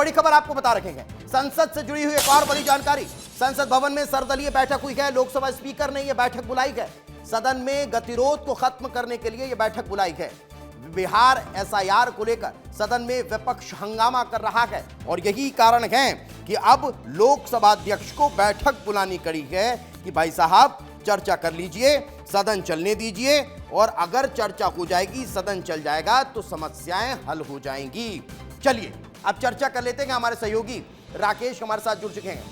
बड़ी खबर आपको बता रखेंगे। संसद से जुड़ी हुई एक और बड़ी जानकारी। संसद भवन में सर्वदलीय बैठक हुई है। लोकसभा स्पीकर ने यह बैठक बुलाई है। सदन में गतिरोध को खत्म करने के लिए यह बैठक बुलाई है। बिहार एसआईआर को लेकर सदन में विपक्ष हंगामा कर रहा है और यही कारण है कि अब लोकसभा अध्यक्ष को बैठक बुलानी पड़ी है कि भाई साहब चर्चा कर लीजिए, सदन चलने दीजिए, और अगर चर्चा हो जाएगी, सदन चल जाएगा तो समस्याएं हल हो जाएंगी। चलिए अब चर्चा कर लेते हैं। हमारे सहयोगी राकेश हमारे साथ जुड़ चुके हैं।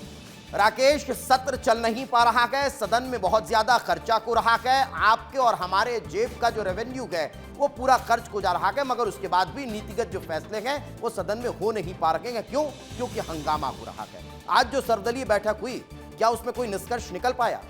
राकेश, सत्र चल नहीं पा रहा है, सदन में बहुत ज्यादा खर्चा हो रहा है, आपके और हमारे जेब का जो रेवेन्यू है वो पूरा खर्च हो जा रहा है, मगर उसके बाद भी नीतिगत जो फैसले हैं वो सदन में हो नहीं पा रहे हैं। क्यों? क्योंकि हंगामा हो रहा है। आज जो सर्वदलीय बैठक हुई, क्या उसमें कोई निष्कर्ष निकल पाया?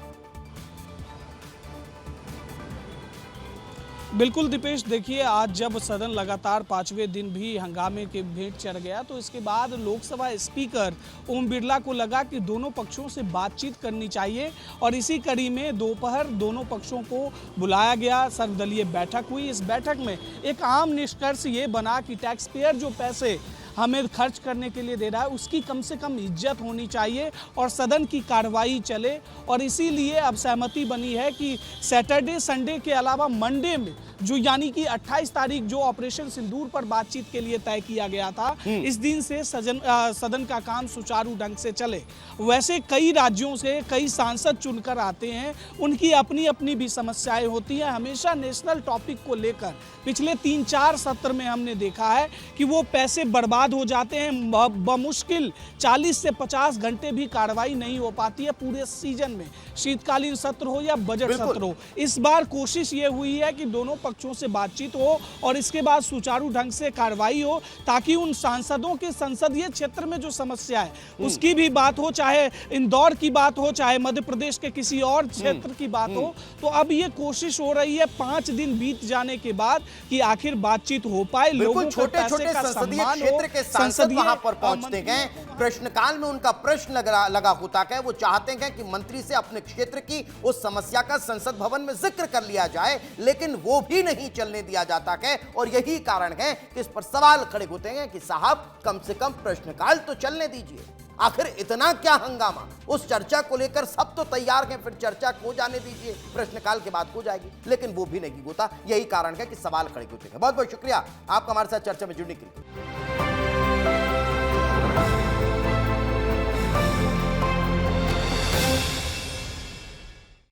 बिल्कुल दीपेश, देखिए आज जब सदन लगातार 5वें दिन भी हंगामे के भेंट चढ़ गया तो इसके बाद लोकसभा स्पीकर ओम बिरला को लगा कि दोनों पक्षों से बातचीत करनी चाहिए और इसी कड़ी में दोपहर दोनों पक्षों को बुलाया गया, सर्वदलीय बैठक हुई। इस बैठक में एक आम निष्कर्ष ये बना कि टैक्स पेयर जो पैसे हमें खर्च करने के लिए दे रहा है उसकी कम से कम इज्जत होनी चाहिए और सदन की कार्रवाई चले, और इसीलिए अब सहमति बनी है कि सैटरडे संडे के अलावा मंडे में, जो यानी कि 28 तारीख जो ऑपरेशन सिंदूर पर बातचीत के लिए तय किया गया था, इस दिन से सदन का काम सुचारू ढंग से चले। वैसे कई राज्यों से कई सांसद चुनकर आते हैं, उनकी अपनी अपनी भी समस्याएं होती हैं। हमेशा नेशनल टॉपिक को लेकर पिछले 3-4 सत्र में हमने देखा है कि वो पैसे बर्बाद हो जाते हैं, बमुश्किल 40 से 50 घंटे भी कार्रवाई नहीं हो पाती है पूरे सीजन में, शीतकालीन सत्र हो या बजट सत्र हो। इस बार कोशिश ये हुई है कि दोनों पक्षों से बातचीत हो और इसके बाद सुचारू ढंग से कार्रवाई हो, ताकि उन सांसदों के संसदीय क्षेत्र में जो समस्या है उसकी भी बात हो, चाहे इंदौर की बात हो, चाहे मध्य प्रदेश के किसी और क्षेत्र की बात हो। तो अब ये कोशिश हो रही है 5 दिन बीत जाने के बाद कि आखिर बातचीत हो पाए, लोगों को पैसे का सम्मान हो। के सांसद वहां पर पहुंचते हैं, प्रश्नकाल में उनका प्रश्न लगा होता है, वो चाहते हैं कि मंत्री से अपने क्षेत्र की उस समस्या का संसद भवन में जिक्र कर लिया जाए, लेकिन वो भी नहीं चलने दिया जाता है। और यही कारण है कि इस पर सवाल खड़े होते हैं कि साहब कम से कम प्रश्नकाल तो चलने दीजिए। आखिर इतना क्या हंगामा? उस चर्चा को लेकर सब तो तैयार हैं, फिर चर्चा हो जाने दीजिए, प्रश्नकाल के बाद हो जाएगी, लेकिन वो भी नहीं होता। यही कारण है कि सवाल खड़े होते हैं। बहुत बहुत शुक्रिया आपका हमारे साथ चर्चा में जुड़ने के लिए।